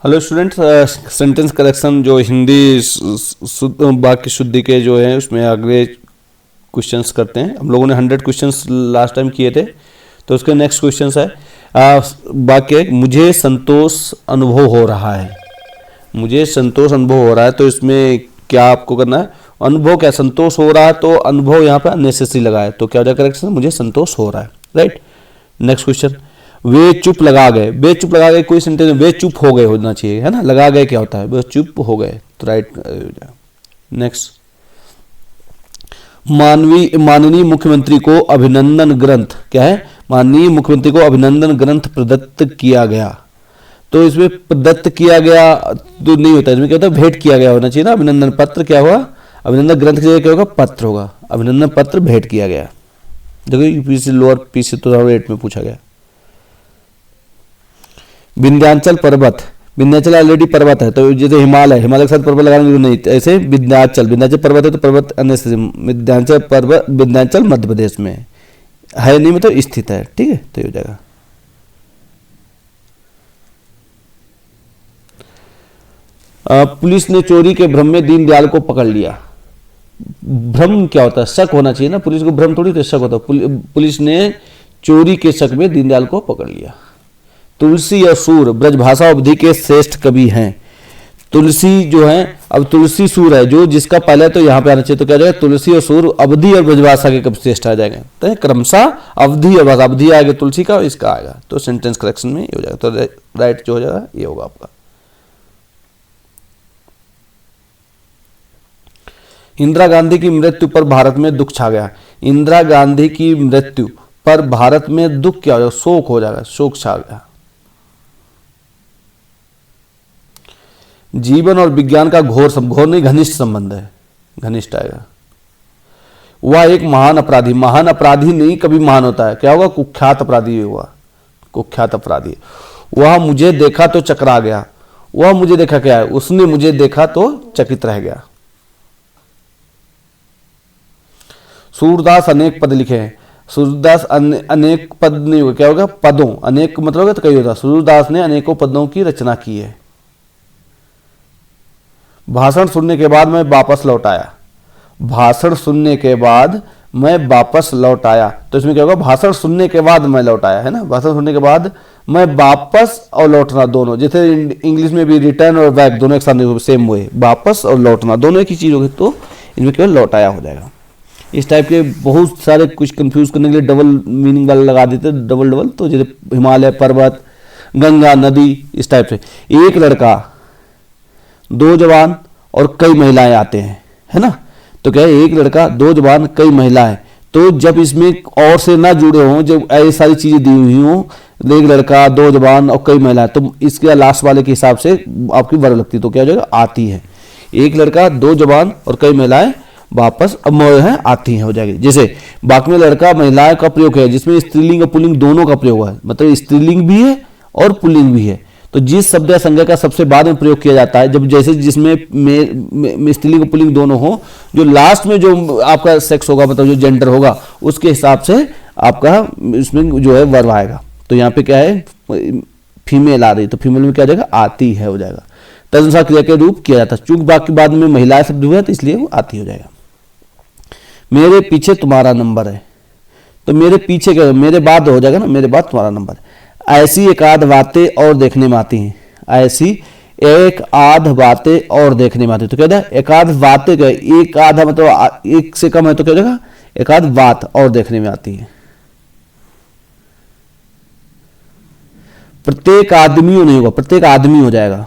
Hello students, sentence correction जो हिंदी वाक्य शुद्धि के जो है उसमें अगले क्वेश्चंस करते हैं। हम लोगों ने 100 क्वेश्चंस लास्ट टाइम किए थे, तो उसके नेक्स्ट क्वेश्चंस है वाक्य मुझे संतोष अनुभव हो रहा है। मुझे संतोष अनुभव हो रहा है, तो इसमें क्या आपको करना है? अनुभव क्या, संतोष हो रहा है तो अनुभव यहाँ पर अननेसेसरी लगा है, तो क्या हो जाएगा करेक्शन? मुझे संतोष हो रहा है, राइट। नेक्स्ट क्वेश्चन, वे चुप लगा गए। वे चुप लगा गए कोई सेंटेंस, वे चुप हो गए होना चाहिए, है ना। लगा गए क्या होता है? वे चुप हो गए, तो राइट। नेक्स्ट, माननीय मुख्यमंत्री को अभिनंदन ग्रंथ, क्या है? माननीय मुख्यमंत्री को अभिनंदन ग्रंथ प्रदत्त किया गया। तो इसमें प्रदत्त किया गया तो नहीं होता, इसमें क्या होता है? भेंट किया गया होना चाहिए ना। अभिनंदन पत्र क्या हुआ? अभिनंदन ग्रंथ की जगह क्या होगा? पत्र होगा। अभिनंदन पत्र भेंट किया गया। देखो यूपीएससी लोअर पीसी 2008 में पूछा गया। विंध्याचल पर्वत, विंध्याचल ऑलरेडी पर्वत है, तो जैसे हिमालय, हिमालय के साथ पर्वत लगाने की जरूरत नहीं। ऐसे विंध्याचल, विंध्याचल पर्वत है तो पर्वत अन्य, विंध्याचल पर्वत, विंध्याचल मध्य प्रदेश में है नहीं, मतलब स्थित है, ठीक है, तो ये हो जाएगा। पुलिस ने चोरी के भ्रम में दीनदयाल को पकड़ लिया। भ्रम क्या होता है? शक होना चाहिए ना। पुलिस को भ्रम थोड़ी तो शक होता है। पुलिस ने चोरी के शक में दीनदयाल को पकड़ लिया। तुलसी और सूर ब्रजभाषा अवधि के श्रेष्ठ कवि हैं। तुलसी जो है, अब तुलसी सूर है जो जिसका पहले तो यहाँ पे आना चाहिए, तो क्या जाएगा? तुलसी और सूर अवधि और ब्रजभाषा के कब श्रेष्ठ आ जाएंगे, तो क्रमशः अवधि और भाषा, अवधि आएगा तुलसी का, इसका आएगा, तो सेंटेंस करेक्शन में ये हो जाएगा। तो राइट जो हो जाएगा ये होगा आपका। इंदिरा गांधी की मृत्यु पर भारत में दुख छा गया। इंदिरा गांधी की मृत्यु पर भारत में दुख क्या हो जाएगा? शोक हो जाएगा, शोक छा गया। जीवन और विज्ञान का घोर नहीं घनिष्ठ संबंध है, घनिष्ठ आएगा। वह एक महान अपराधी, महान अपराधी नहीं कभी महान होता है, क्या होगा? कुख्यात अपराधी हुआ, कुख्यात अपराधी। वह मुझे देखा तो चकरा गया। वह मुझे देखा क्या है? उसने मुझे देखा तो चकित रह गया। सूरदास अनेक पद लिखे हैं। सूरदास अनेक पद नहीं होगा, क्या होगा? पदों, अनेक मतलब होगा तो कई होता। सूरदास ने अनेकों पदों की रचना की है। भाषण सुनने के बाद मैं वापस लौट आया। भाषण सुनने के बाद मैं वापस लौट आया, तो इसमें क्या होगा? भाषण सुनने के बाद मैं लौट आया, है ना। भाषण सुनने के बाद मैं वापस और लौटना दोनों, जैसे इंग्लिश में भी रिटर्न और बैक दोनों एक साथ सेम हुए, वापस और लौटना दोनों एक ही चीज होगी, तो इनमें केवल लौट आया हो जाएगा। इस टाइप के बहुत सारे कुछ कंफ्यूज करने के लिए डबल मीनिंग वाले लगा देते, डबल डबल, तो जैसे हिमालय पर्वत, गंगा नदी, इस टाइप से। एक लड़का, दो जवान और कई महिलाएं आते हैं, है ना। तो क्या है? एक लड़का, दो जवान, कई महिलाएं। तो जब इसमें और से ना जुड़े हों, जब ऐसी सारी चीजें दी हुई हों, एक लड़का, दो जवान और कई महिलाएं, तो इसके लास्ट वाले के हिसाब से आपकी वर्ग लगती है, तो क्या हो जाएगा? आती है। एक लड़का, दो जवान और कई महिलाएं वापस अब है आती हैं, हो जाएगी। जैसे बाकी में लड़का महिलाएं का प्रयोग है, जिसमें स्त्रीलिंग और पुल्लिंग दोनों का प्रयोग है, मतलब स्त्रीलिंग भी है और पुल्लिंग भी है। तो जिस शब्द या संज्ञा का सबसे बाद में प्रयोग किया जाता है, जब जैसे जिसमें स्त्रीलिंग और पुल्लिंग दोनों हो, जो लास्ट में जो आपका सेक्स होगा, मतलब जो जेंडर होगा, उसके हिसाब से आपका इसमें जो है वर्ब आएगा। तो यहाँ पे क्या है? फीमेल आ रही, तो फीमेल में क्या हो जाएगा? आती है, हो जाएगा। तदनुसार क्रिया के रूप किया जाता है। चूंकि बाकी बाद में महिला शब्द हुआ, तो इसलिए वो आती हो जाएगा। मेरे पीछे तुम्हारा नंबर है, तो मेरे पीछे क्या? मेरे बाद हो जाएगा ना, मेरे बाद तुम्हारा नंबर। ऐसी एक आध बातें और देखने में आती हैं। ऐसी एक आध बातें और देखने में आती है, तो क्या होता है? एक आध बातें, क्या? एक आधा मतलब एक से कम है, तो क्या हो जाएगा? एक आध बात और देखने में आती है। प्रत्येक आदमियों नहीं होगा, प्रत्येक आदमी हो जाएगा।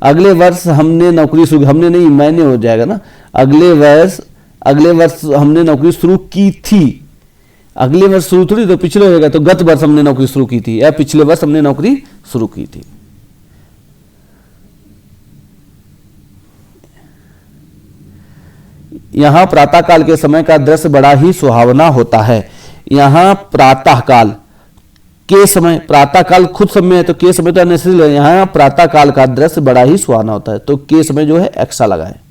अगले वर्ष हमने नौकरी शुरू, हमने नहीं मैंने हो जाएगा ना। अगले वर्ष हमने नौकरी शुरू की थी। अगले वर्ष शुरू थोड़ी, तो पिछले होगा, तो गत वर्ष हमने नौकरी शुरू की थी, या पिछले वर्ष हमने नौकरी शुरू की थी। यहां प्रातःकाल के समय का दृश्य बड़ा ही सुहावना होता है। यहां प्रातःकाल के समय, प्रातःकाल खुद समय है, तो के समय तो अननेसेसरी है। यहां प्रातःकाल का दृश्य बड़ा ही सुहावना होता है, तो के समय जो है एक्सा लगा है।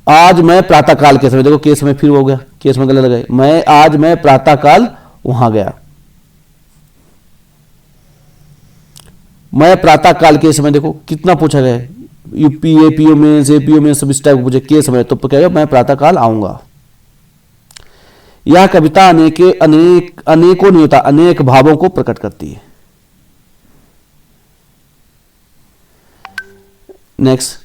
आज मैं प्रातःकाल के समय, देखो के समय फिर हो गया, केस में गलत लगे। मैं प्रातःकाल वहां गया। मैं प्रातःकाल के समय, देखो कितना पूछा गया है, यूपी एपीओ में, एपीओ में सब इस टाइप को पूछे के समय, तो क्या मैं प्रातःकाल आऊंगा। यह कविता अनेकों नहीं होता, अनेक भावों को प्रकट करती है। नेक्स्ट,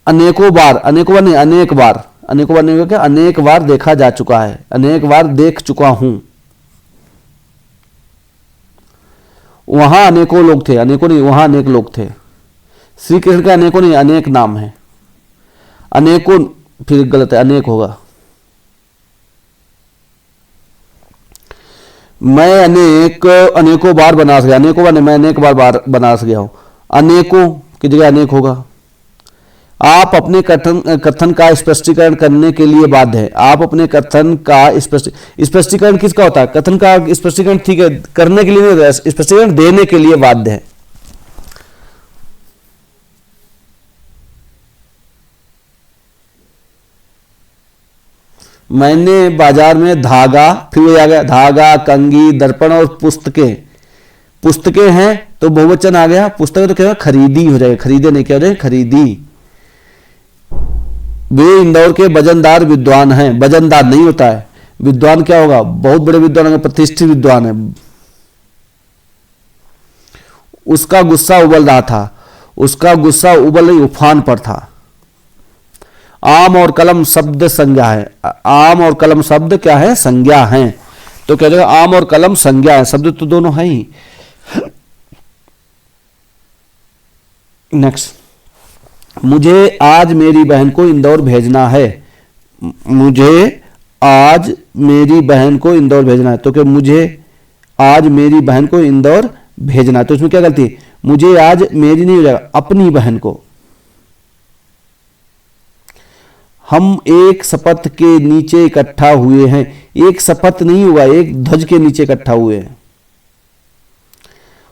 अनेकों बार नहीं, अनेक बार नहीं क्या, अनेक बार देखा जा चुका है, अनेक बार देख चुका हूं। वहां अनेकों लोग थे, अनेकों नहीं, वहां अनेक लोग थे। श्री कृष्ण का अनेकों नहीं, अनेक नाम है। अनेकों फिर गलत है, अनेक होगा। मैं अनेकों बार बनारस गया, अनेकों बार नहीं, मैं अनेक बार बनारस गया हूं। अनेकों की जगह अनेक होगा। आप अपने कथन का स्पष्टीकरण करने के लिए बाध्य हैं। आप अपने कथन का स्पष्टीकरण किसका होता है? कथन का स्पष्टीकरण, ठीक है, करने के लिए नहीं होता है, स्पष्टीकरण देने के लिए बाध्य है। मैंने बाजार में धागा, फिर आ गया धागा, कंघी, दर्पण और पुस्तकें हैं तो बहुवचन आ गया। पुस्तकें तो क्या खरीदी हो जाएगा, खरीदे नहीं, क्या हो जाएगा खरीदी। वे इंदौर के वजनदार विद्वान हैं। वजनदार नहीं होता है, विद्वान क्या होगा? बहुत बड़े विद्वान होंगे, प्रतिष्ठित विद्वान है। उसका गुस्सा उबल रहा था, उसका गुस्सा उबल रही उफान पर था। आम और कलम शब्द संज्ञा है। आम और कलम शब्द क्या है? संज्ञा है। तो क्या जाएगा? आम और कलम संज्ञा है, शब्द तो दोनों है ही। नेक्स्ट, मुझे आज मेरी बहन को इंदौर भेजना है। मुझे आज मेरी बहन को इंदौर भेजना है, तो क्या मुझे आज मेरी बहन को इंदौर भेजना है, तो इसमें क्या गलती है? मुझे आज मेरी नहीं हो जाएगा, अपनी बहन को। हम एक शपथ के नीचे इकट्ठा हुए हैं। एक शपथ नहीं हुआ, एक ध्वज के नीचे इकट्ठा हुए हैं।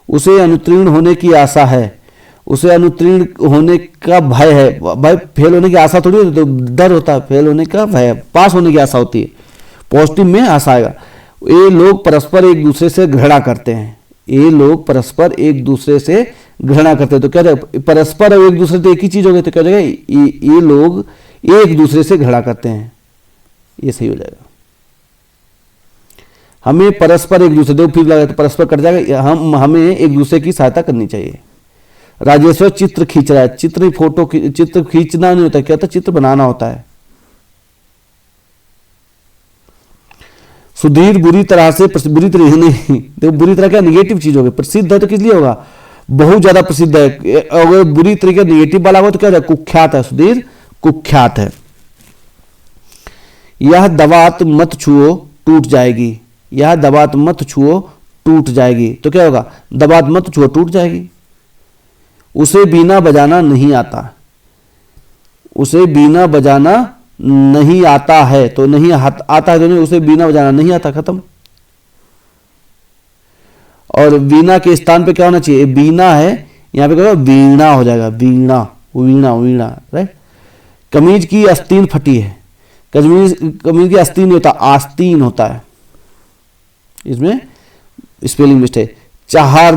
उसे अनुत्तीर्ण होने की आशा है। उसे अनुत्तीर्ण होने का भय है। भाई फेल होने की आशा थोड़ी होती, तो डर होता है, फेल होने का भय, पास होने की आशा होती है, पॉजिटिव में आशा आएगा। ये लोग परस्पर एक दूसरे से घृणा करते हैं। ये लोग परस्पर एक दूसरे से घृणा करते हैं, तो क्या रहेगा? परस्पर और एक दूसरे से एक ही चीज हो गई, तो क्या हो जाएगा? ये लोग एक दूसरे से घृणा करते हैं, ये सही हो जाएगा। हमें परस्पर एक दूसरे, देखो फिर लगा तो परस्पर कट जाएगा। हमें एक दूसरे की सहायता करनी चाहिए। राजेश्वर चित्र खींच रहा है। चित्र खींचना नहीं होता, क्या होता है? चित्र बनाना होता है। सुधीर बुरी तरह नहीं, देखो बुरी तरह क्या निगेटिव चीज होगी। प्रसिद्ध है तो किस लिए होगा? बहुत ज्यादा प्रसिद्ध है। अगर बुरी तरीके निगेटिव वाला हो तो क्या होगा? कुख्यात है। सुधीर कुख्यात है। यह दवात मत छुओ टूट जाएगी। यह दवात मत छुओ टूट जाएगी, तो क्या होगा? दवात मत छुओ टूट जाएगी। उसे बीना बजाना नहीं आता। उसे बीना बजाना नहीं आता है, तो नहीं आता है तो नहीं, उसे बीना बजाना नहीं आता, खत्म। और वीणा के स्थान पे क्या होना चाहिए? बीना है, यहां पे क्या होगा? वीणा हो जाएगा। वीणा, वीणा, वीणा, राइट। कमीज की आस्तीन फटी है। कमीज की आस्तीन नहीं होता, आस्तीन होता है, इसमें स्पेलिंग मिस्टेक। चार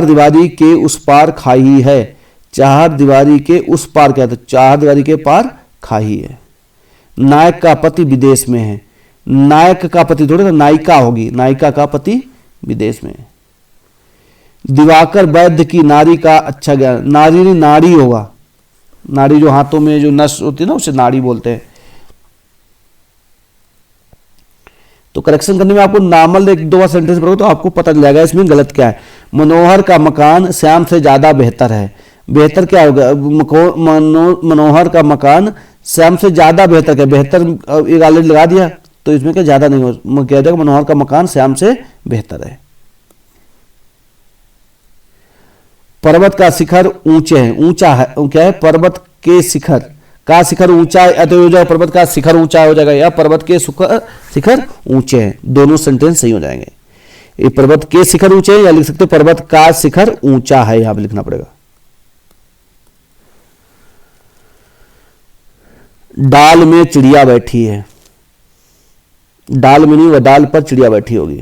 दीवारी के उस पार खाई है। चार दीवारी के उस पार क्या था? चार दीवारी के पार खाई है। नायक का पति विदेश में है। नायक का पति थोड़ा, नायिका होगी, नायिका का पति विदेश में है। दिवाकर वैद्य की नारी का अच्छा ज्ञान। नारी नहीं, नाड़ी होगा। नाड़ी जो हाथों में जो नस होती है ना, उसे नाड़ी बोलते हैं। तो करेक्शन करने में आपको नॉर्मल एक दो बार सेंटेंस पढ़ो तो आपको पता चल जाएगा इसमें गलत क्या है। मनोहर का मकान श्याम से ज्यादा बेहतर है। बेहतर क्या होगा? मनोहर का मकान श्याम से ज्यादा बेहतर। क्या बेहतर एक ऑलरेडी लगा दिया, तो इसमें क्या ज्यादा नहीं हो, कह देगा मनोहर का मकान श्याम से बेहतर है। पर्वत का शिखर ऊंचे है। ऊंचा है, क्या है? पर्वत के शिखर का शिखर ऊंचा है, तो हो जाएगा पर्वत का शिखर ऊंचा हो जाएगा, या पर्वत के शिखर ऊंचे हैं। दोनों सेंटेंस सही हो जाएंगे। ये पर्वत के शिखर ऊंचे हैं, या लिख सकते पर्वत का शिखर ऊंचा है, यहां पे लिखना पड़ेगा। डाल में चिड़िया बैठी है। डाल में नहीं, वह डाल पर चिड़िया बैठी होगी।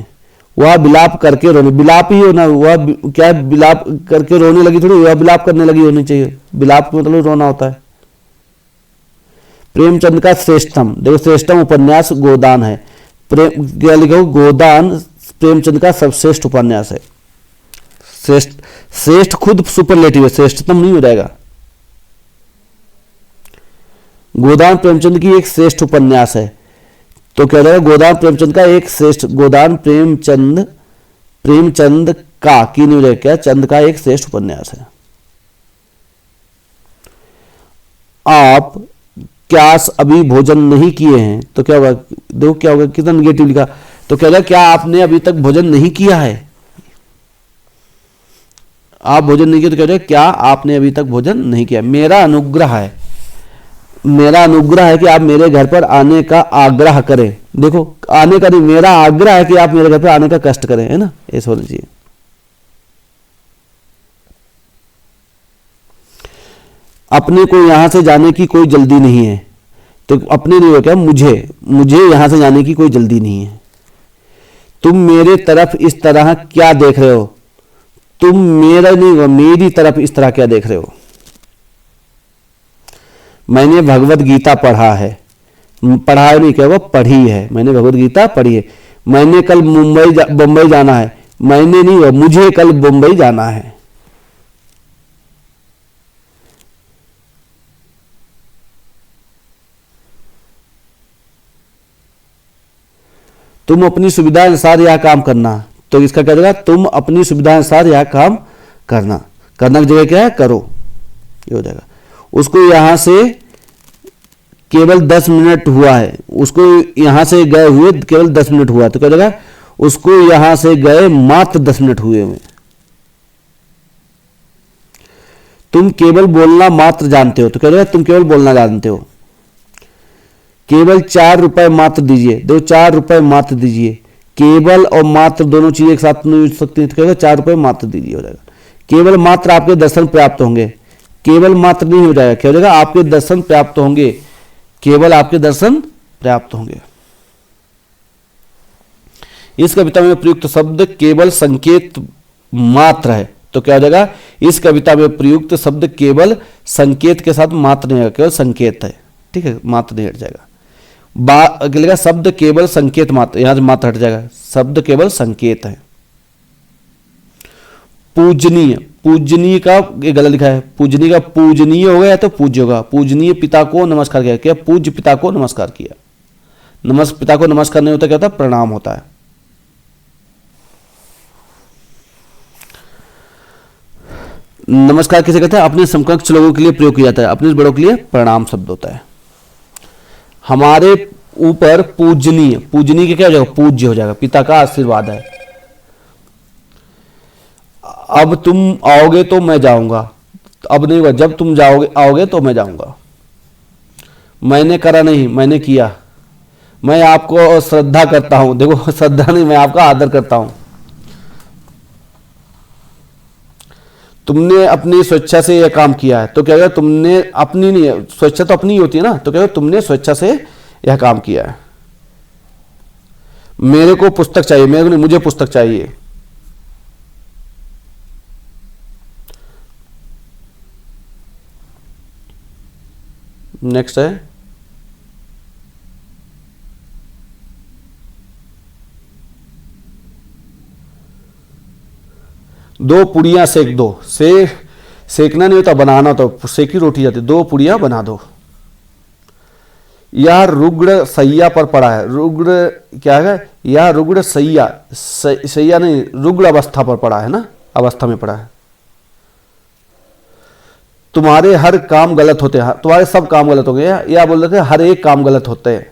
वह बिलाप करके रोने, बिलाप ही होना, वह क्या बिलाप करके रोने लगी थोड़ी, वह बिलाप करने लगी होनी चाहिए। बिलाप का मतलब रोना होता है। प्रेमचंद का श्रेष्ठतम, देखो श्रेष्ठतम उपन्यास गोदान है। प्रेम क्या लिखो, गोदान प्रेमचंद का सर्वश्रेष्ठ उपन्यास है। श्रेष्ठ, श्रेष्ठ खुद सुपरलेटिव है, श्रेष्ठतम नहीं हो जाएगा। गोदान प्रेमचंद की एक श्रेष्ठ उपन्यास है, तो क्या हो जाएगा, गोदान प्रेमचंद का एक श्रेष्ठ, गोदान प्रेमचंद, प्रेमचंद का की नहीं हो जाएगा, क्या चंद का एक श्रेष्ठ उपन्यास है। आप क्या अभी भोजन नहीं किए हैं, तो क्या होगा, देखो क्या होगा, कितना निगेटिव लिखा। तो क्या होगा, क्या आपने अभी तक भोजन नहीं किया है। आप भोजन नहीं किया तो क्या होगा, क्या आपने अभी तक भोजन नहीं किया। मेरा अनुग्रह है, मेरा अनुग्रह है कि आप मेरे घर पर आने का आग्रह करें। देखो आने का नहीं, मेरा आग्रह है कि आप मेरे घर पर आने का कष्ट करें, है ना, ऐसा होना चाहिए। अपने को यहां से जाने की कोई जल्दी नहीं है, तो अपने नहीं हो क्या, मुझे, मुझे यहां से जाने की कोई जल्दी नहीं है। तुम मेरे तरफ इस तरह क्या देख रहे हो, तुम मेरा नहीं हो, मेरी तरफ इस तरह क्या देख रहे हो। मैंने भगवत गीता पढ़ा है, पढ़ा है नहीं क्या, वो पढ़ी है, मैंने भगवत गीता पढ़ी है। मैंने कल मुंबई जाना है, मैंने नहीं हो, मुझे कल मुंबई जाना है। तुम अपनी सुविधा अनुसार यह काम करना, तो इसका क्या होगा, तुम अपनी सुविधा अनुसार यह काम करना, करना की जगह क्या है, करो, ये हो जाएगा। उसको यहां से केवल 10 मिनट हुआ है, उसको यहां से गए हुए केवल 10 मिनट हुआ, तो क्या हो जाएगा, उसको यहां से गए मात्र 10 मिनट हुए हुए। तुम केवल बोलना मात्र जानते हो, तो क्या हो जाएगा, तुम केवल बोलना जानते हो। केवल 4 रुपए मात्र दीजिए, दो 4 रुपए मात्र दीजिए। केवल और मात्र दोनों चीजें एक साथ नहीं हो सकती, तो क्या 4 रुपए मात्र दीजिए हो जाएगा। केवल मात्र आपके दर्शन प्राप्त होंगे, केवल मात्र नहीं हो जाएगा, क्या हो जाएगा, आपके दर्शन प्राप्त होंगे, केवल आपके दर्शन प्राप्त होंगे। इस कविता में प्रयुक्त शब्द केवल संकेत मात्र है, तो क्या हो जाएगा, इस कविता में प्रयुक्त शब्द केवल संकेत के साथ मात्र नहीं है, केवल संकेत है, ठीक है, मात्र नहीं हट जाएगा। अगले शब्द केवल संकेत मात्र, यहां से मात्र हट जाएगा, शब्द केवल संकेत है। पूजनीय, पूजनीय का ये गलत लिखा है, पूजनीय का पूजनीय हो गया तो पूज्य होगा। पूजनीय पिता को नमस्कार किया, क्या पूज्य पिता को नमस्कार किया। पिता को नमस्कार नहीं होता, क्या होता है, प्रणाम होता है। नमस्कार किसे कहते हैं, अपने समकक्ष लोगों के लिए प्रयोग किया जाता है, अपने बड़ों के लिए प्रणाम शब्द होता है। हमारे ऊपर पूजनीय, पूजनीय के क्या हो जाएगा, पूज्य हो जाएगा, पिता का आशीर्वाद है। अब तुम आओगे तो मैं जाऊंगा, अब नहीं हुआ, जब तुम जाओगे आओगे तो मैं जाऊंगा। मैंने करा नहीं, मैंने किया। मैं आपको श्रद्धा करता हूं, देखो श्रद्धा नहीं, मैं आपका आदर करता हूं। तुमने अपनी स्वेच्छा से यह काम किया है, तो क्या होगा, तुमने अपनी नहीं, स्वेच्छा तो अपनी ही होती है ना, तो क्या होगा, तुमने स्वेच्छा से यह काम किया है। मेरे को पुस्तक चाहिए, मेरे को नहीं, मुझे पुस्तक चाहिए। नेक्स्ट है, दो पुड़ियां सेक दो। सेकना नहीं होता, बनाना होता, सेकी रोटी जाती, दो पुड़ियां बना दो। यह रुग्ण सैया पर पड़ा है, रुग्ण क्या है, यह रुग्ण सैया, सैया नहीं, रुग्ण अवस्था पर पड़ा है ना, अवस्था में पड़ा है। तुम्हारे हर काम गलत होते हैं, तुम्हारे सब काम गलत हो गए, या बोल रहे थे हर एक काम गलत होते हैं।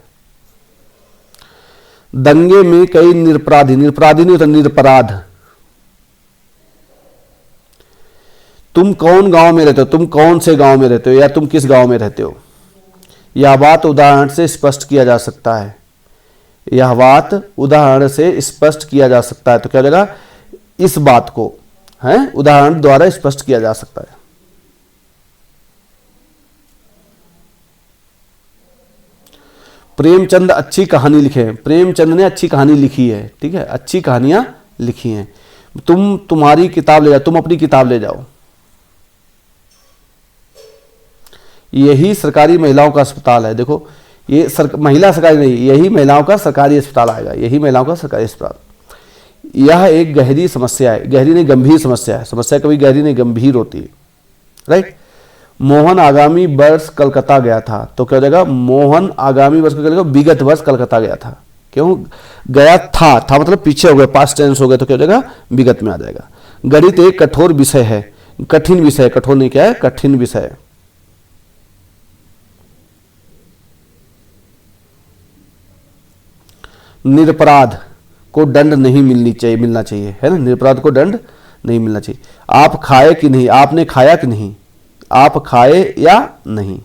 दंगे में कई निरपराधी, निरपराधी नहीं होता, निरपराध। तुम कौन गांव में रहते हो, तुम कौन से गांव में रहते हो, या तुम किस गांव में रहते हो। यह बात उदाहरण से स्पष्ट किया जा सकता है, यह बात उदाहरण से स्पष्ट किया जा सकता है, तो क्या होगा, इस बात को है उदाहरण द्वारा स्पष्ट किया जा सकता है। प्रेमचंद अच्छी कहानी लिखे हैं, प्रेमचंद ने अच्छी कहानी लिखी है, ठीक है, अच्छी कहानियां लिखी हैं। तुम्हारी किताब ले जाओ, तुम अपनी किताब ले जाओ। यही सरकारी महिलाओं का अस्पताल है। देखो ये महिला सरकारी नहीं, यही महिलाओं का सरकारी अस्पताल आएगा, यही महिलाओं का सरकारी अस्पताल। यह एक गहरी समस्या है, गहरी नहीं गंभीर समस्या है। समस्या कभी गहरी नहीं गंभीर होती है, राइट। मोहन आगामी वर्ष कलकत्ता गया था, तो क्या हो जाएगा, मोहन आगामी वर्ष विगत वर्ष कलकत्ता गया था। क्यों गया था मतलब पीछे हो गया, पास्ट टेंस हो गया, तो क्या हो जाएगा, विगत में आ जाएगा। गणित एक कठोर विषय है, कठिन विषय, कठोर नहीं क्या है, कठिन विषय। निरपराध को दंड नहीं मिलना चाहिए, है ना, निरपराध को दंड नहीं मिलना चाहिए। आप खाए कि नहीं, आपने खाया कि नहीं, आप खाए या नहीं।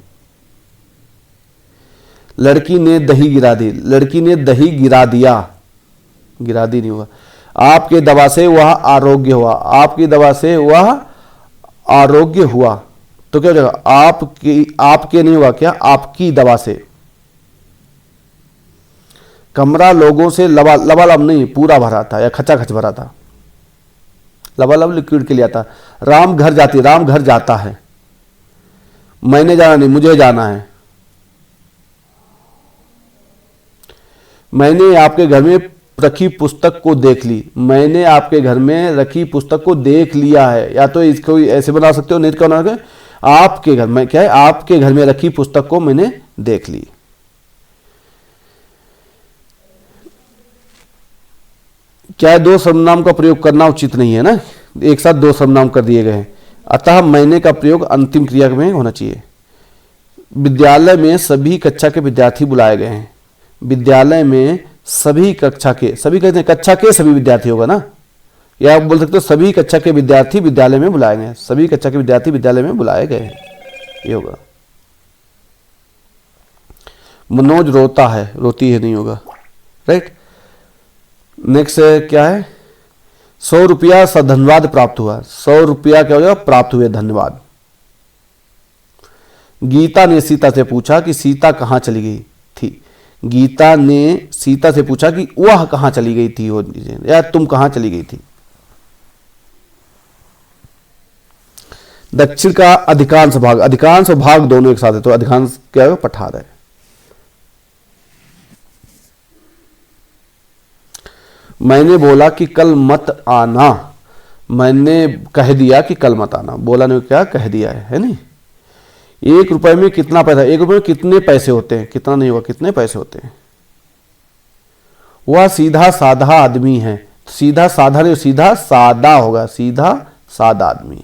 लड़की ने दही गिरा दी, लड़की ने दही गिरा दिया, गिरा दी नहीं हुआ। आपके दवा से वह आरोग्य हुआ, आपकी दवा से वह आरोग्य हुआ, तो क्या हो जाएगा, आपके नहीं हुआ, क्या आपकी दवा से। कमरा लोगों से लबालब नहीं पूरा भरा था या खचाखच भरा था, लबालब लिक्विड के लिए आता। राम घर जाती, राम घर जाता है। मैंने जाना नहीं, मुझे जाना है। मैंने आपके घर में रखी पुस्तक को देख ली, मैंने आपके घर में रखी पुस्तक को देख लिया है। या तो इसको ऐसे बना सकते हो, नहीं तो क्या बना, आपके घर में, क्या है, आपके घर में रखी पुस्तक को मैंने देख ली। क्या है, दो सर्वनाम का प्रयोग करना उचित नहीं है ना, एक साथ दो सर्वनाम कर दिए गए हैं। अतः मैंने का प्रयोग अंतिम क्रिया में होना चाहिए। विद्यालय में सभी कक्षा के विद्यार्थी बुलाए गए हैं। विद्यालय में सभी कक्षा के, सभी कहते हैं कक्षा के सभी विद्यार्थी होगा ना, या आप बोल सकते हो सभी कक्षा के विद्यार्थी विद्यालय में बुलाए गए, सभी कक्षा के विद्यार्थी विद्यालय में बुलाए गए हैं, ये होगा। मनोज रोता है, रोती है नहीं होगा, राइट। नेक्स्ट क्या है, 100 रुपया धन्यवाद प्राप्त हुआ, 100 रुपया क्या हो जाएगा, प्राप्त हुए, धन्यवाद। गीता ने सीता से पूछा कि सीता कहां चली गई थी, गीता ने सीता से पूछा कि वह कहां चली गई थी, या तुम कहां चली गई थी। दक्षिण का अधिकांश भाग, अधिकांश और भाग दोनों एक साथ है, तो अधिकांश क्या है, पठार है। मैंने बोला कि कल मत आना, मैंने कह दिया कि कल मत आना, बोला ने क्या कह दिया है नहीं। 1 रुपए में कितना पैसा, 1 रुपए में कितने पैसे होते हैं, कितना नहीं हुआ, कितने पैसे होते हैं। वह सीधा साधा आदमी है, सीधा साधा नहीं, सीधा सादा होगा, सीधा सादा आदमी।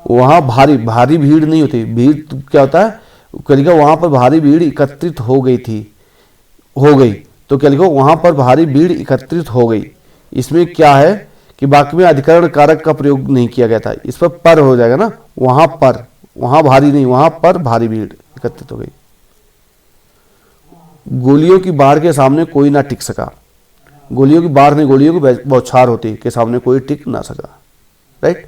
वहां भारी भारी भीड़ नहीं होती, भीड़ क्या होता है, क्या वहां पर भारी भीड़ एकत्रित हो गई थी, हो गई, तो क्या लिखो, वहां पर भारी भीड़ एकत्रित हो गई। इसमें क्या है कि वाक्य में अधिकरण कारक का प्रयोग नहीं किया गया था, इस पर हो जाएगा ना, वहां पर, वहां भारी नहीं, वहां पर भारी भीड़ एकत्रित हो गई। गोलियों की बाढ़ के सामने कोई ना टिक सका, गोलियों की बाढ़ नहीं, गोलियों की बौछार होती के सामने कोई टिक ना सका, राइट।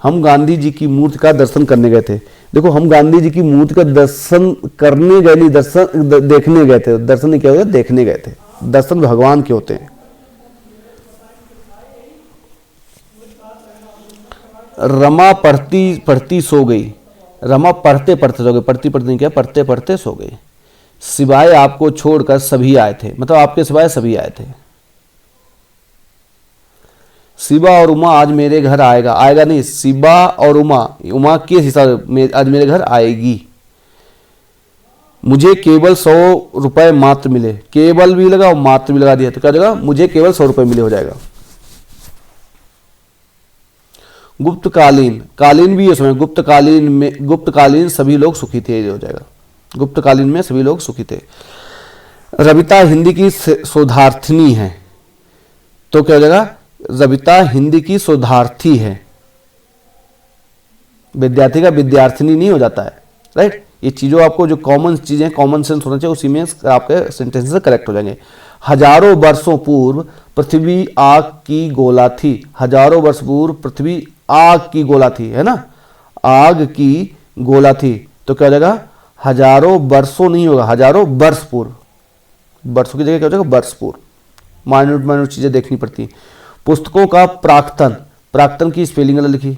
हम गांधी जी की मूर्ति का दर्शन करने गए थे। देखो हम गांधी जी की मूर्ति का दर्शन करने गए नहीं, दर्शन देखने गए थे, दर्शन नहीं क्या होता, देखने गए थे। दर्शन भगवान के होते हैं। रमा पढ़ती पढ़ती सो गई, रमा पढ़ते पढ़ते सो गई, पढ़ती पढ़ती क्या, पढ़ते पढ़ते सो गई। सिवाय आपको छोड़कर सभी आए थे, मतलब आपके सिवाय सभी आए थे। शिवा और उमा आज मेरे घर आएगा, आएगा नहीं, शिवा और उमा, उमा के हिसाब आज मेरे घर आएगी। मुझे केवल 100 रुपए मात्र मिले, केवल भी लगा और मात्र भी लगा दिया, तो क्या जगह, मुझे केवल 100 रुपए मिले हो जाएगा। गुप्तकालीन, कालीन भी इसमें, गुप्तकालीन में, गुप्तकालीन सभी लोग सुखी थे, हो जाएगा, गुप्तकालीन में सभी लोग सुखी थे। रविता हिंदी की शोधार्थिनी है, तो क्या हो जाएगा, रविता हिंदी की शोधार्थी है। विद्यार्थी का विद्यार्थिनी नहीं हो जाता है, राइट। ये चीजों आपको जो कॉमन चीजें, कॉमन सेंस होना चाहिए, उसी में आपके सेंटेंस करेक्ट हो जाएंगे। हजारों वर्षों पूर्व पृथ्वी आग की गोला थी, हजारों वर्ष पूर्व पृथ्वी आग की गोला थी, है ना, आग की गोला थी, तो क्या हो जाएगा, हजारों वर्षों नहीं होगा, हजारों वर्ष पूर्व, वर्षों की जगह क्या हो जाएगा वर्ष पूर्व। माइन्यूट माइन्यूट चीजें देखनी पड़ती हैं। पुस्तकों का प्राक्तन, प्राक्तन की स्पेलिंग अलग लिखी,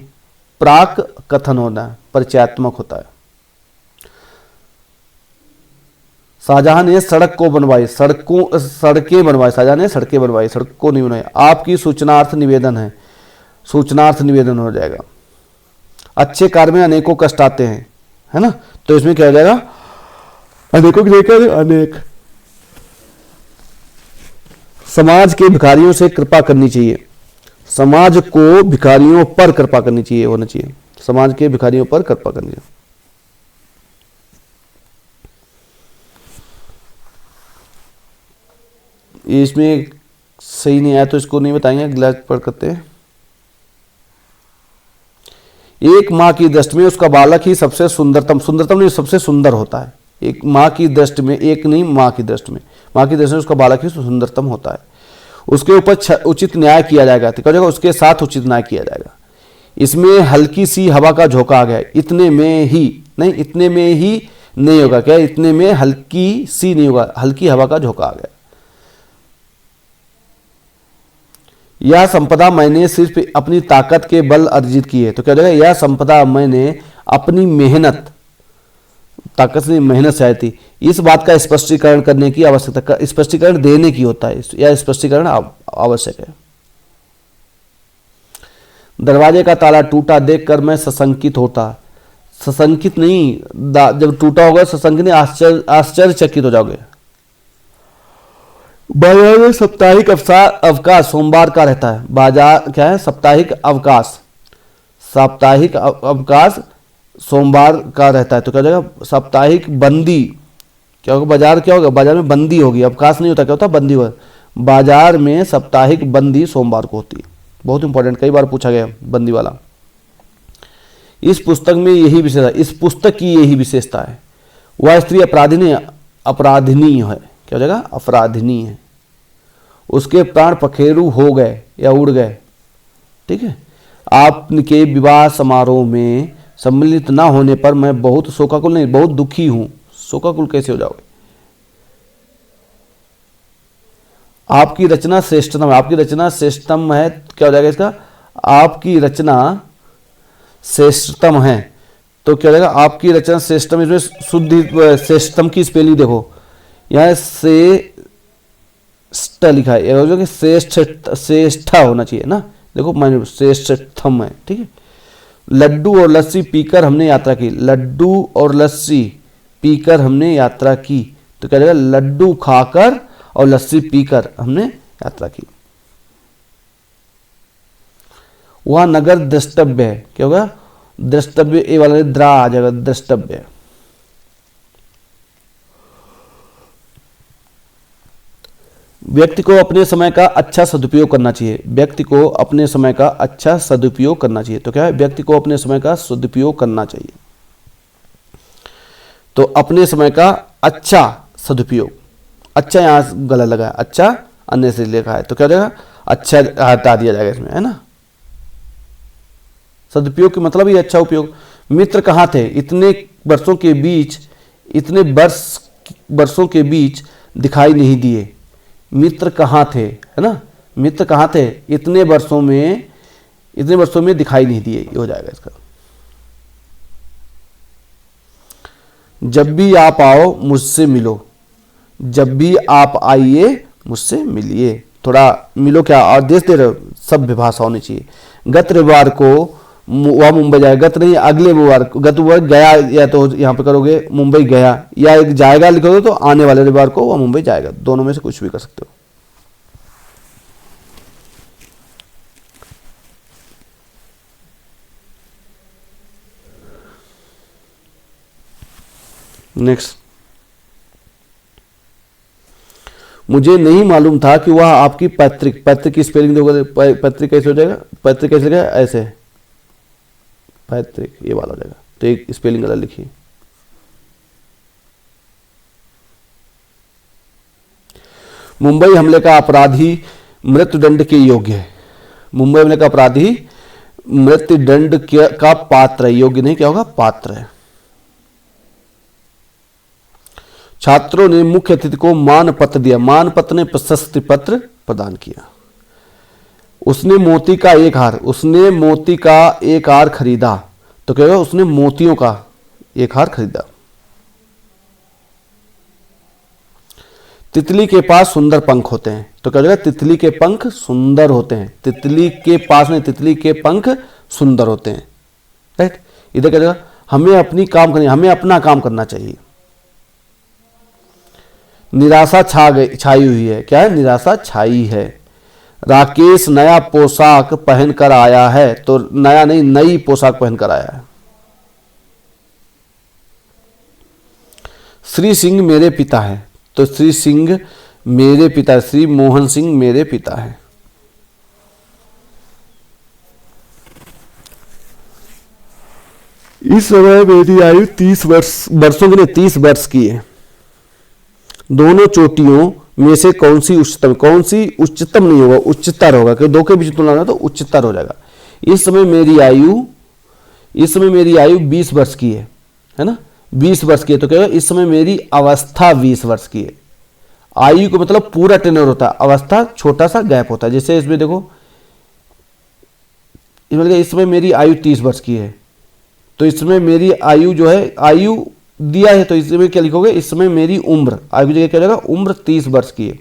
प्राक कथन होना है, परिचयात्मक होता है। शाहजहां ने सड़क को बनवाई, सड़कें बनवाई, शाहजहां ने सड़कें बनवाई, सड़क को नहीं बनाई। आपकी सूचनार्थ निवेदन है, सूचनार्थ निवेदन हो जाएगा। अच्छे कार्य में अनेकों कष्ट आते हैं, है ना, तो इसमें क्या हो जाएगा अनेकों की जगह अनेक। समाज के भिखारियों से कृपा करनी चाहिए, समाज को भिखारियों पर कृपा करनी चाहिए, होना चाहिए, समाज के भिखारियों पर कृपा करनी चाहिए। इसमें सही नहीं आया तो इसको नहीं बताएंगे, अगला पढ़ करते हैं। एक माँ की दृष्टि में उसका बालक ही सबसे सुंदरतम, सुंदरतम नहीं सबसे सुंदर होता है। एक माँ की दृष्टि में, एक नहीं माँ की दृष्टि में, माँ की दृष्टि में उसका बालक ही सुंदरतम होता है। उसके ऊपर उचित न्याय किया जाएगा, तो क्या जाएगा उसके साथ उचित न्याय किया जाएगा। इसमें हल्की सी हवा का झोंका आ गया, इतने में ही नहीं, इतने में ही नहीं होगा, क्या इतने में हल्की सी नहीं होगा, हल्की हवा का झोंका आ गया। यह संपदा मैंने सिर्फ अपनी ताकत के बल अर्जित की है, तो क्या जाएगा यह संपदा मैंने अपनी मेहनत, ताकत से मेहनत से आई थी। इस बात का स्पष्टीकरण करने की आवश्यकता, स्पष्टीकरण देने की होता है, यह स्पष्टीकरण आवश्यक है। दरवाजे का ताला टूटा देखकर मैं सशंकित होता, सशंकित नहीं, जब टूटा होगा सशंकित नहीं, आश्चर्यचकित हो जाओगे। बाजार में साप्ताहिक अवकाश सोमवार का रहता है, बाजार क्या है साप्ताहिक अवकाश, साप्ताहिक अवकाश सोमवार का रहता है, तो क्या हो जाएगा साप्ताहिक बंदी, क्या होगा बाजार, क्या होगा बाजार में बंदी होगी, अवकाश नहीं होता, क्या होता बंदी होगा। बाजार में साप्ताहिक बंदी सोमवार को होती है, बहुत इंपॉर्टेंट, कई बार पूछा गया बंदी वाला। इस पुस्तक में यही विशेषता, इस पुस्तक की यही विशेषता है, वह स्त्री अपराधिनी है, क्या हो जाएगा अपराधिनी है, उसके प्राण पखेरु हो गए या उड़ गए, ठीक है। आपके विवाह समारोह में सम्मिलित ना होने पर मैं बहुत शोकाकुल नहीं, बहुत दुखी हूं। शोकाकुल कैसे हो जाओगे। आपकी रचना श्रेष्ठतम है, आपकी रचना श्रेष्ठतम है, क्या हो जाएगा इसका, आपकी रचना श्रेष्ठतम है, तो क्या हो जाएगा आपकी रचना श्रेष्ठतम, इसमें शुद्ध श्रेष्ठतम की स्पेलिंग देखो, यहाँ से लिखा है, श्रेष्ठ होना चाहिए ना, देखो मैंने श्रेष्ठतम है, ठीक है। लड्डू और लस्सी पीकर हमने यात्रा की, लड्डू और लस्सी पीकर हमने यात्रा की, तो क्या जाएगा लड्डू खाकर और लस्सी पीकर हमने यात्रा की। वह नगर द्रष्टव्य है, क्या होगा द्रष्टव्य, ए वाला द्रा आ जाएगा द्रष्टव्य। व्यक्ति को अपने समय का अच्छा सदुपयोग करना चाहिए, व्यक्ति को अपने समय का अच्छा सदुपयोग करना चाहिए, तो क्या है व्यक्ति को अपने समय का सदुपयोग करना चाहिए, तो अपने समय का अच्छा सदुपयोग, अच्छा यहां गलत लगा है, अच्छा अन्य से लिखा है, तो क्या हो जाएगा अच्छा हटा दिया जाएगा इसमें, है ना। सदुपयोग का मतलब ही अच्छा उपयोग। मित्र कहाँ थे, इतने वर्षों के बीच, इतने वर्षों के बीच दिखाई नहीं दिए, मित्र कहाँ थे, है ना, मित्र कहाँ थे इतने वर्षों में दिखाई नहीं दिए, ये हो जाएगा इसका। जब भी आप आओ मुझसे मिलो, जब भी आप आइए मुझसे मिलिए, थोड़ा मिलो क्या आदेश दे रहे हो, सभ्य भाषा होनी चाहिए। गत रविवार को वह मुंबई जाएगा, गत नहीं अगले रविवार, गत रविवार गया, या तो यहाँ पे करोगे मुंबई गया, या एक जाएगा लिखोगे तो आने वाले रविवार को वह मुंबई जाएगा, दोनों में से कुछ भी कर सकते हो। नेक्स्ट, मुझे नहीं मालूम था कि वह आपकी पैतृक, पैतृक की स्पेलिंग दोगे, पैतृक कैसे हो जाएगा, पैतृक कैसे लिखा ऐसे, पैतृक ये वाला हो जाएगा, तो एक स्पेलिंग अलग लिखिए। मुंबई हमले का अपराधी मृत्युदंड के योग्य है, मुंबई हमले का अपराधी मृत्युदंड का पात्र है, योग्य नहीं क्या होगा पात्र है। छात्रों ने मुख्य अतिथि को मान पत्र दिया, मान पत्र ने प्रशस्ति पत्र प्रदान किया। उसने मोती का एक हार, उसने मोती का एक हार खरीदा, तो क्या होगा, उसने मोतियों का एक हार खरीदा। तितली के पास सुंदर पंख होते हैं, तो क्या हो जाएगा, तितली के पंख सुंदर होते हैं। तितली के पास नहीं, तितली के पंख सुंदर होते हैं। राइट, इधर क्या जाएगा, हमें अपनी काम करनी, हमें अपना काम करना चाहिए। निराशा छाई हुई है, क्या है, निराशा छाई है। राकेश नया पोशाक पहनकर आया है, तो नया नहीं, नई पोशाक पहनकर आया है। श्री सिंह मेरे पिता है, तो श्री सिंह मेरे पिता, श्री मोहन सिंह मेरे पिता है। इस समय मेरी आयु 30 वर्षों के लिए 30 वर्ष की है। दोनों चोटियों में से कौन सी उच्चतम, कौन सी उच्चतम नहीं होगा, उच्चतर होगा, क्योंकि दो के बीच तुलना होगा तो उच्चतर हो जाएगा। इस समय मेरी आयु 20 वर्ष की है ना, 20 वर्ष की है, तो क्या होगा, इस समय मेरी अवस्था 20 वर्ष की है। आयु को मतलब पूरा टेन्योर होता है, अवस्था छोटा सा गैप होता है। जैसे इसमें देखो, इस समय मेरी आयु 30 वर्ष की है, तो इसमें मेरी आयु जो है, आयु दिया है तो इसमें क्या लिखोगे, इसमें मेरी उम्र, आयु की जगह क्या जाएगा, उम्र 30 वर्ष की है।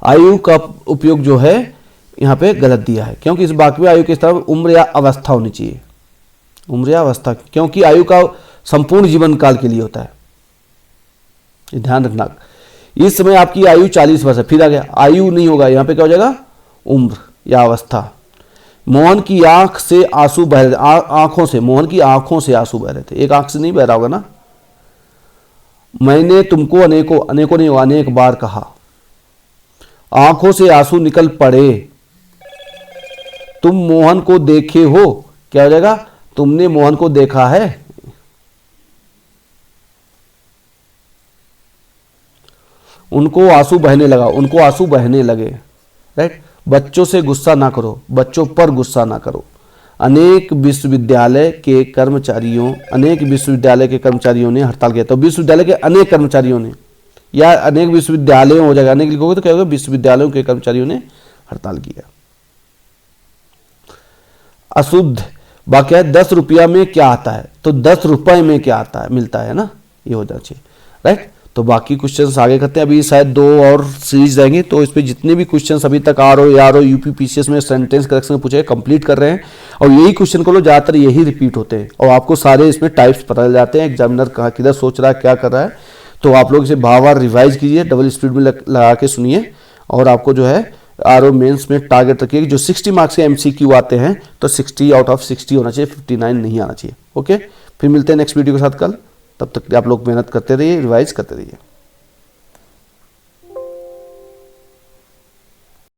आयु का उपयोग जो है यहाँ पे गलत दिया है, क्योंकि इस वाक्य में आयु के स्थान पर उम्र या अवस्था होनी चाहिए, उम्र या अवस्था, क्योंकि आयु का संपूर्ण जीवन काल के लिए होता है, ये ध्यान रखना। इस समय आपकी आयु 40 वर्ष है, फिर आ गया आयु नहीं होगा, यहाँ पे क्या हो जाएगा, उम्र या अवस्था। मोहन की आंख से आंसू बह रहे थे, आंखों से, मोहन की आंखों से आंसू बह रहे थे, एक आंख से नहीं बह रहा होगा ना। मैंने तुमको अनेकों नहीं होगा, अनेक बार कहा। आंखों से आंसू निकल पड़े, तुम मोहन को देखे हो, क्या हो जाएगा, तुमने मोहन को देखा है। उनको आंसू बहने लगा, उनको आंसू बहने लगे। राइट, बच्चों से गुस्सा ना करो, बच्चों पर गुस्सा ना करो। अनेक विश्वविद्यालय के कर्मचारियों ने हड़ताल किया, तो विश्वविद्यालय के अनेक कर्मचारियों ने, या अनेक विश्वविद्यालयों हो जाएगा, अनेक लिखोगे तो क्या होगा, विश्वविद्यालयों के कर्मचारियों ने हड़ताल किया। अशुद्ध वाक्य है, 10 रुपया में क्या आता है, तो 10 रुपए में क्या आता है, मिलता है ना, ये हो जाना चाहिए। राइट, तो बाकी क्वेश्चंस आगे करते हैं। अभी शायद 2 और सीरीज रहेंगे, तो इस पे जितने भी क्वेश्चंस अभी तक आर ओ यूपी पीसीएस में सेंटेंस करेक्शन में पूछे कंप्लीट कर रहे हैं, और यही क्वेश्चन को लो ज़्यादातर यही रिपीट होते हैं, और आपको सारे इसमें टाइप्स पता चल जाते हैं, एग्जामिनर कहाँ किधर सोच रहा है, क्या कर रहा है। तो आप लोग इसे बार रिवाइज कीजिए, डबल स्पीड में लगा के सुनिए, और आपको जो है आर मेंस में टारगेट रखिए कि जो 60 मार्क्स के MCQ आते हैं तो 60 आउट ऑफ 60 होना चाहिए, 59 नहीं आना चाहिए। ओके, फिर मिलते हैं नेक्स्ट वीडियो के साथ कल, तब तक आप लोग मेहनत करते रहिए, रिवाइज करते रहिए।